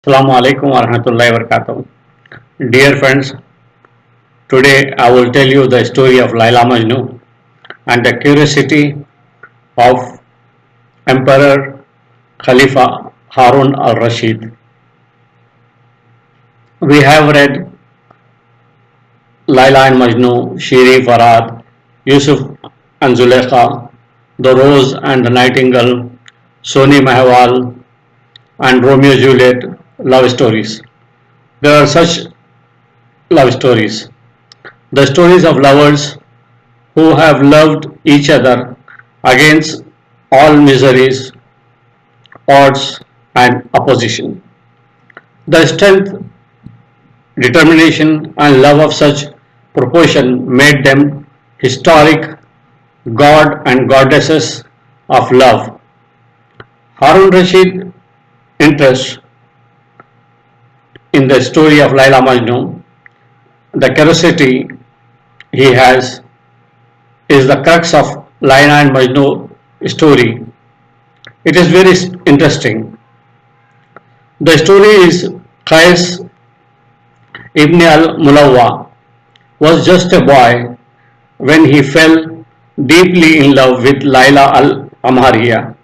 Assalamu alaikum wa rahmatullahi wa barakatuh. Dear friends, today I will tell you the story of Laila Majnu and the curiosity of Emperor Khalifa Harun al-Rashid. We have read Laila and Majnu, Shiri Farad, Yusuf and Zulekha, The Rose and the Nightingale, Soni Mahwal and Romeo Juliet love stories. There are such love stories. The stories of lovers who have loved each other against all miseries, odds, and opposition. The strength, determination, and love of such proportion made them historic god and goddesses of love. Harun Rashid interest in the story of Laila Majnu, the curiosity he has is the crux of Laila and Majnu story. It is very interesting. The story is Qais ibn al-Mulawwa was just a boy when he fell deeply in love with Laila al-Amhariya.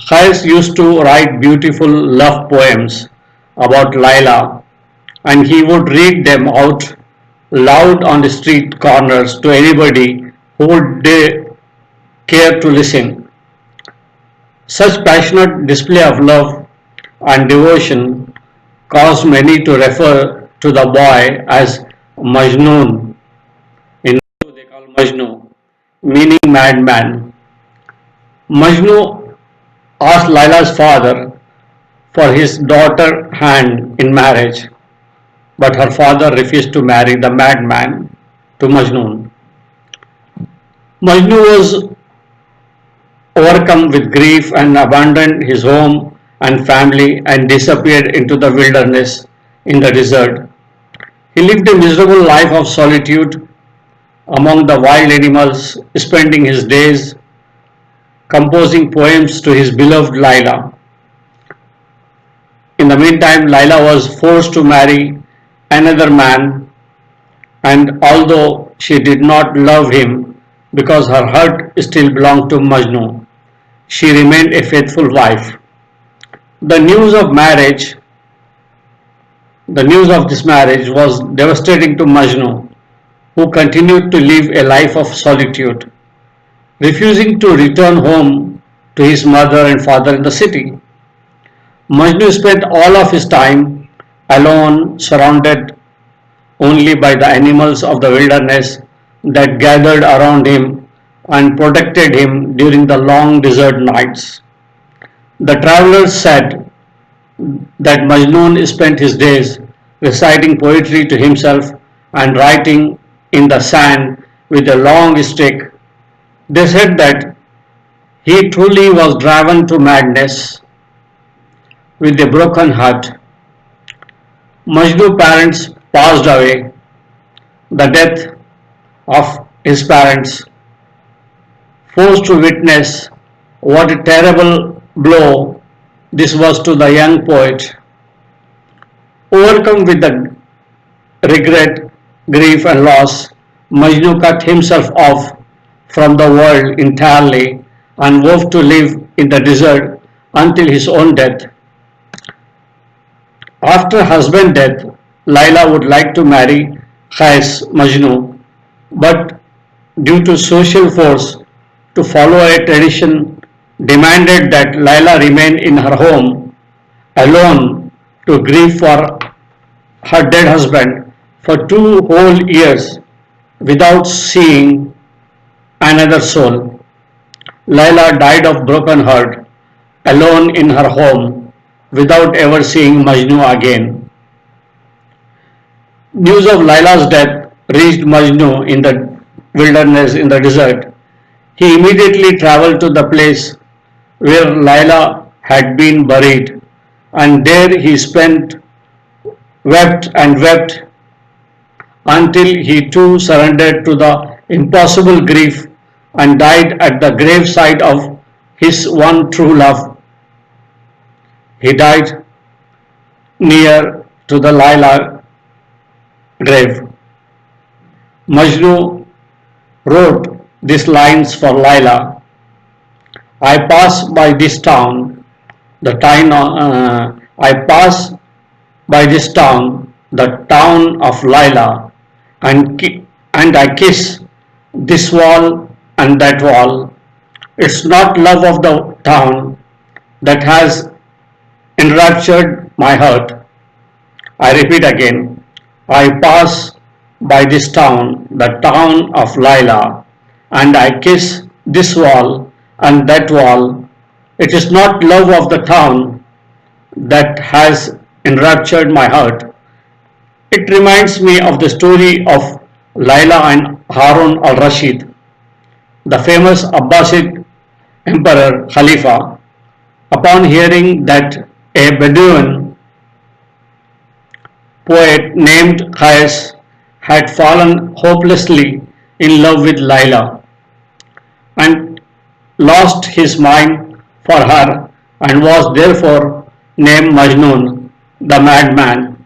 Qais used to write beautiful love poems about Laila and he would read them out loud on the street corners to anybody who would care to listen. Such passionate display of love and devotion caused many to refer to the boy as Majnun. In Urdu they call Majnu, meaning madman. Majnu asked Laila's father for his daughter hand in marriage, but her father refused to marry the madman to Majnun. Majnu was overcome with grief and abandoned his home and family and disappeared into the wilderness in the desert. He lived a miserable life of solitude among the wild animals, spending his days composing poems to his beloved Laila. In the meantime, Laila was forced to marry another man, and although she did not love him because her heart still belonged to Majnu, she remained a faithful wife. The news of marriage, the news of this marriage was devastating to Majnu, who continued to live a life of solitude, refusing to return home to his mother and father in the city. Majnu spent all of his time alone, surrounded only by the animals of the wilderness that gathered around him and protected him during the long desert nights. The travelers said that Majnun spent his days reciting poetry to himself and writing in the sand with a long stick. They said that he truly was driven to madness with a broken heart. Majnu's parents passed away. The death of his parents forced to witness what a terrible blow this was to the young poet. Overcome with the regret, grief, and loss, Majnu cut himself off from the world entirely and vowed to live in the desert until his own death. After husband's death, Laila would like to marry Qais Majnu, but due to social force to follow a tradition demanded that Laila remain in her home alone to grieve for her dead husband for 2 whole years without seeing another soul. Laila died of broken heart alone in her home without ever seeing Majnu again. News of Laila's death reached Majnu in the wilderness in the desert. He immediately traveled to the place where Laila had been buried, and there he spent, wept and wept until he too surrendered to the impossible grief and died at the graveside of his one true love. He died near to the Laila grave. Majnu wrote these lines for Laila. I pass by this town, I pass by this town, the town of Laila, and I kiss this wall and that wall. It's not love of the town that has enraptured my heart. I repeat again, I pass by this town, the town of Laila, and I kiss this wall and that wall. It is not love of the town that has enraptured my heart. It reminds me of the story of Laila and Harun al-Rashid, the famous Abbasid emperor Khalifa. Upon hearing that a Bedouin poet named Qais had fallen hopelessly in love with Laila and lost his mind for her and was therefore named Majnun, the madman.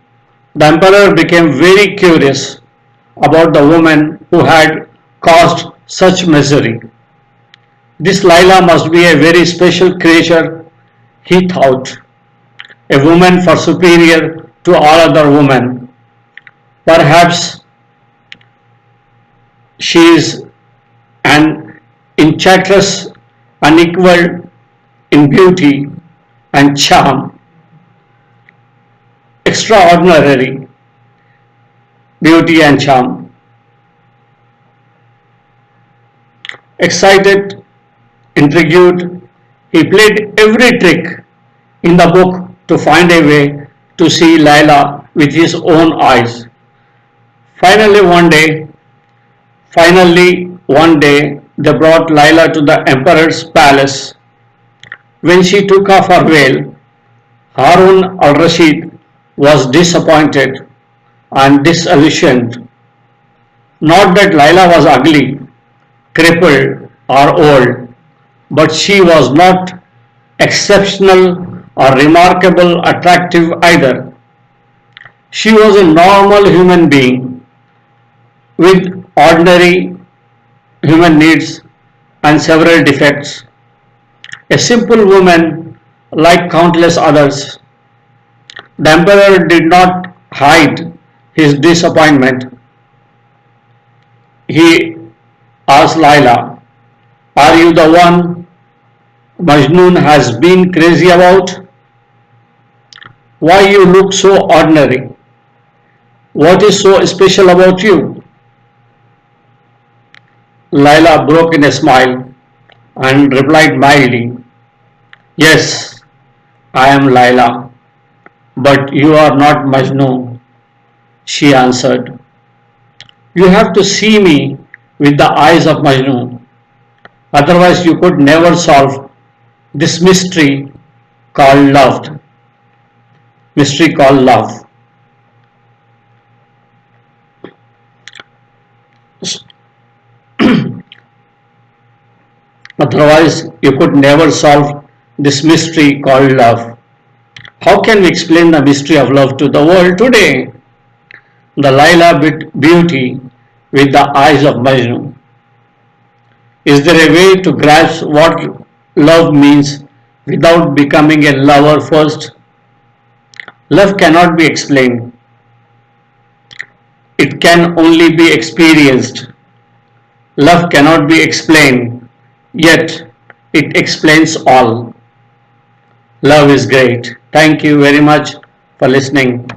The emperor became very curious about the woman who had caused such misery. This Laila must be a very special creature, he thought, a woman far superior to all other women. Perhaps she is an enchantress unequaled in beauty and charm, extraordinary beauty and charm. Excited, intrigued, he played every trick in the book to find a way to see Laila with his own eyes. Finally, one day, finally, one day, they brought Laila to the emperor's palace. When she took off her veil, Harun al-Rashid was disappointed and disillusioned. Not that Laila was ugly, crippled, or old, but she was not exceptional or remarkable attractive either. She was a normal human being with ordinary human needs and several defects. A simple woman like countless others. The emperor did not hide his disappointment. He asked Laila, are you the one Majnun has been crazy about? Why you look so ordinary? What is so special about you? Laila broke in a smile and replied mildly, yes, I am Laila, but you are not Majnun. She answered, you have to see me with the eyes of Majnun. Otherwise you could never solve this called love. Mystery called love. Otherwise you could never solve this mystery called love. How can we explain the mystery of love to the world today? The Laila beauty with the eyes of Majnun. Is there a way to grasp what love means without becoming a lover first? Love cannot be explained. It can only be experienced. Love cannot be explained, yet it explains all. Love is great. Thank you very much for listening.